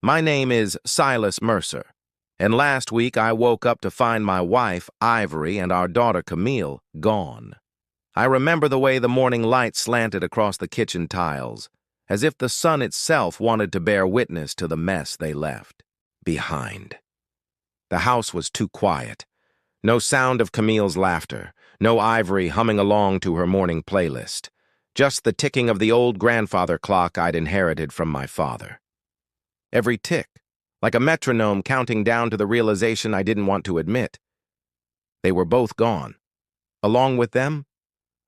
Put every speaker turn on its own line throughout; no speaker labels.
My name is Silas Mercer, and last week I woke up to find my wife, Ivory, and our daughter, Camille, gone. I remember the way the morning light slanted across the kitchen tiles, as if the sun itself wanted to bear witness to the mess they left behind. The house was too quiet. No sound of Camille's laughter, no Ivory humming along to her morning playlist, just the ticking of the old grandfather clock I'd inherited from my father. Every tick, like a metronome counting down to the realization I didn't want to admit. They were both gone. Along with them,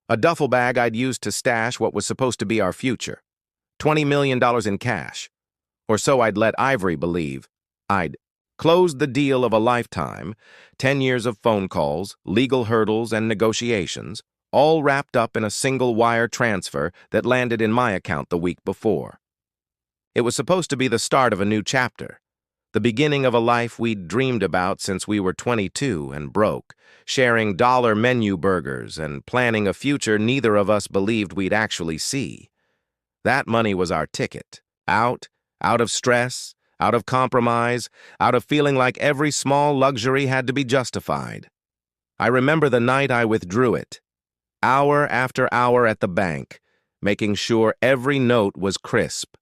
a duffel bag I'd used to stash what was supposed to be our future. $20 million in cash. Or so I'd let Ivory believe. I'd closed the deal of a lifetime, 10 years of phone calls, legal hurdles, and negotiations, all wrapped up in a single wire transfer that landed in my account the week before. It was supposed to be the start of a new chapter, the beginning of a life we'd dreamed about since we were 22 and broke, sharing dollar menu burgers and planning a future neither of us believed we'd actually see. That money was our ticket, out of stress, out of compromise, out of feeling like every small luxury had to be justified. I remember the night I withdrew it, hour after hour at the bank, making sure every note was crisp.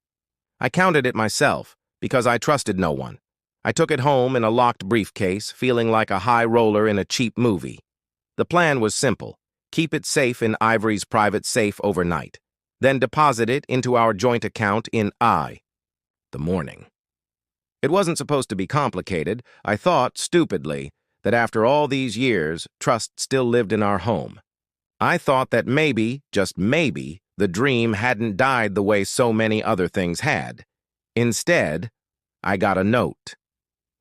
I counted it myself, because I trusted no one. I took it home in a locked briefcase, feeling like a high roller in a cheap movie. The plan was simple. Keep it safe in Ivory's private safe overnight, then deposit it into our joint account in the morning. It wasn't supposed to be complicated. I thought, stupidly, that after all these years, trust still lived in our home. I thought that maybe, just maybe, the dream hadn't died the way so many other things had. Instead, I got a note,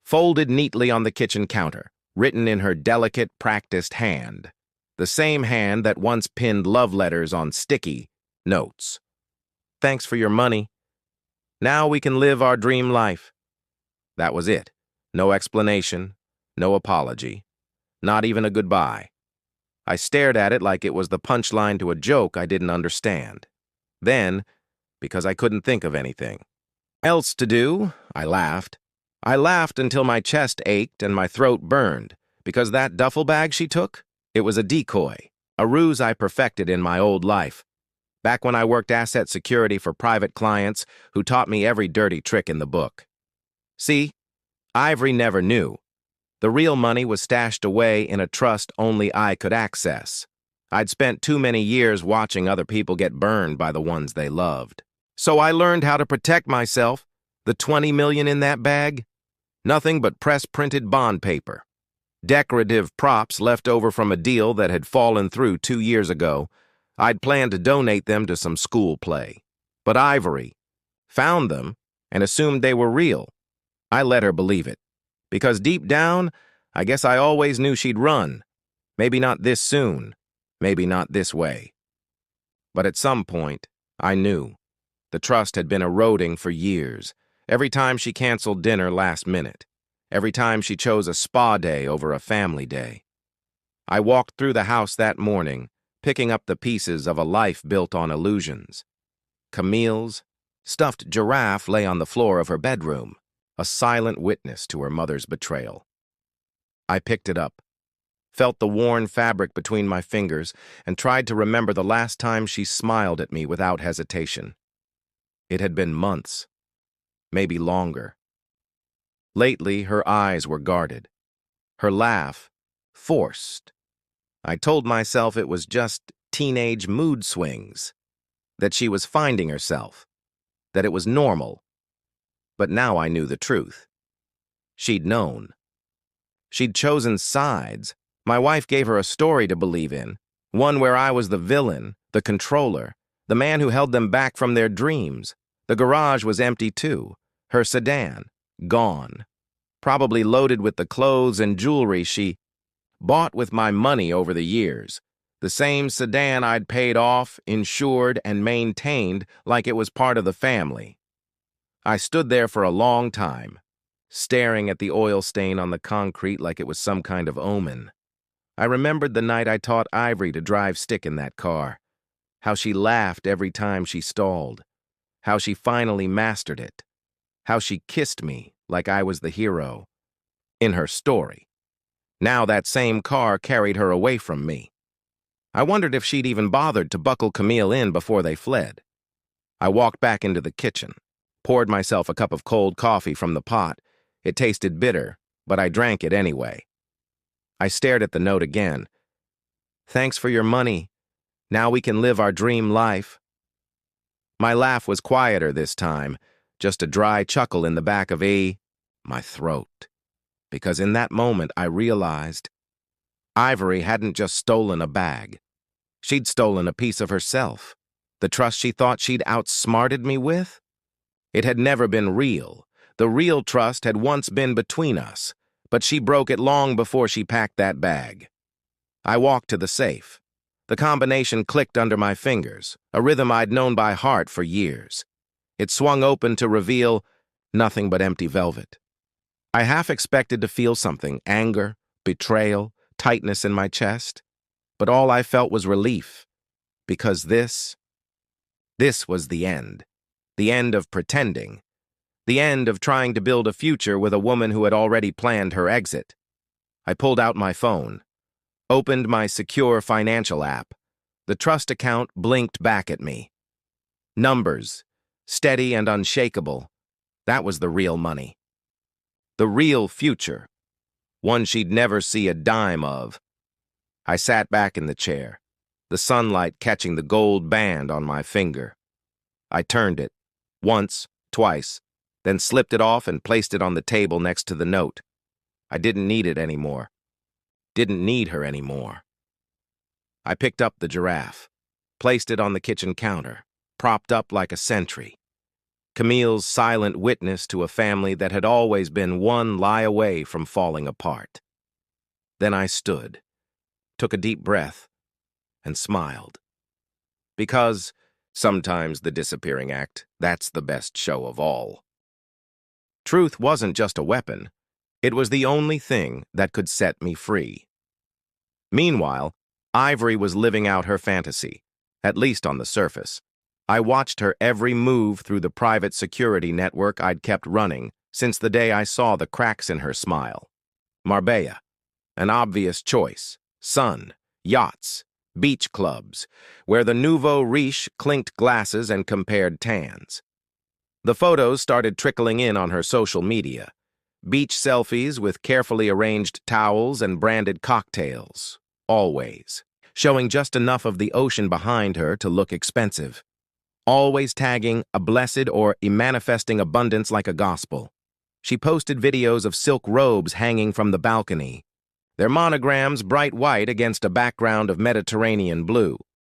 folded neatly on the kitchen counter, written in her delicate, practiced hand, the same hand that once pinned love letters on sticky notes. Thanks for your money. Now we can live our dream life. That was it. No explanation, no apology, not even a goodbye. I stared at it like it was the punchline to a joke I didn't understand. Then, because I couldn't think of anything else to do, I laughed. I laughed until my chest ached and my throat burned, because that duffel bag she took, it was a decoy, a ruse I perfected in my old life, back when I worked asset security for private clients who taught me every dirty trick in the book. See, Ivory never knew. The real money was stashed away in a trust only I could access. I'd spent too many years watching other people get burned by the ones they loved. So I learned how to protect myself. The $20 million in that bag? Nothing but press-printed bond paper. Decorative props left over from a deal that had fallen through 2 years ago. I'd planned to donate them to some school play. But Ivory found them and assumed they were real. I let her believe it. Because deep down, I guess I always knew she'd run. Maybe not this soon, maybe not this way. But at some point, I knew. The trust had been eroding for years. Every time she canceled dinner last minute. Every time she chose a spa day over a family day. I walked through the house that morning, picking up the pieces of a life built on illusions. Camille's stuffed giraffe lay on the floor of her bedroom, a silent witness to her mother's betrayal. I picked it up, felt the worn fabric between my fingers, and tried to remember the last time she smiled at me without hesitation. It had been months, maybe longer. Lately, her eyes were guarded, her laugh forced. I told myself it was just teenage mood swings, that she was finding herself, that it was normal. But now I knew the truth. She'd known. She'd chosen sides. My wife gave her a story to believe in, one where I was the villain, the controller, the man who held them back from their dreams. The garage was empty too, her sedan, gone, probably loaded with the clothes and jewelry she bought with my money over the years, the same sedan I'd paid off, insured, and maintained like it was part of the family. I stood there for a long time, staring at the oil stain on the concrete like it was some kind of omen. I remembered the night I taught Ivory to drive stick in that car, how she laughed every time she stalled, how she finally mastered it. how she kissed me like I was the hero in her story. Now that same car carried her away from me. I wondered if she'd even bothered to buckle Camille in before they fled. I walked back into the kitchen, poured myself a cup of cold coffee from the pot. It tasted bitter, but I drank it anyway. I stared at the note again. "Thanks for your money. Now we can live our dream life." My laugh was quieter this time, just a dry chuckle in the back of my throat. Because in that moment I realized Ivory hadn't just stolen a bag. She'd stolen a piece of herself. The trust she thought she'd outsmarted me with? It had never been real. The real trust had once been between us, but she broke it long before she packed that bag. I walked to the safe. The combination clicked under my fingers, a rhythm I'd known by heart for years. It swung open to reveal nothing but empty velvet. I half expected to feel something, anger, betrayal, tightness in my chest, but all I felt was relief, because this was the end of pretending, the end of trying to build a future with a woman who had already planned her exit. I pulled out my phone, opened my secure financial app. The trust account blinked back at me. Numbers, steady and unshakable. That was the real money. The real future, one she'd never see a dime of. I sat back in the chair, the sunlight catching the gold band on my finger. I turned it, once, twice, then slipped it off and placed it on the table next to the note. I didn't need it anymore. Didn't need her anymore. I picked up the giraffe, placed it on the kitchen counter, propped up like a sentry. Camille's silent witness to a family that had always been one lie away from falling apart. Then I stood, took a deep breath, and smiled. Because sometimes the disappearing act, that's the best show of all. Truth wasn't just a weapon. It was the only thing that could set me free. Meanwhile, Ivory was living out her fantasy, at least on the surface. I watched her every move through the private security network I'd kept running since the day I saw the cracks in her smile. Marbella, an obvious choice. Sun, yachts, beach clubs, where the nouveau riche clinked glasses and compared tans. The photos started trickling in on her social media. Beach selfies with carefully arranged towels and branded cocktails, always, showing just enough of the ocean behind her to look expensive. Always tagging a blessed or a manifesting abundance like a gospel. She posted videos of silk robes hanging from the balcony, their monograms bright white against a background of Mediterranean blue.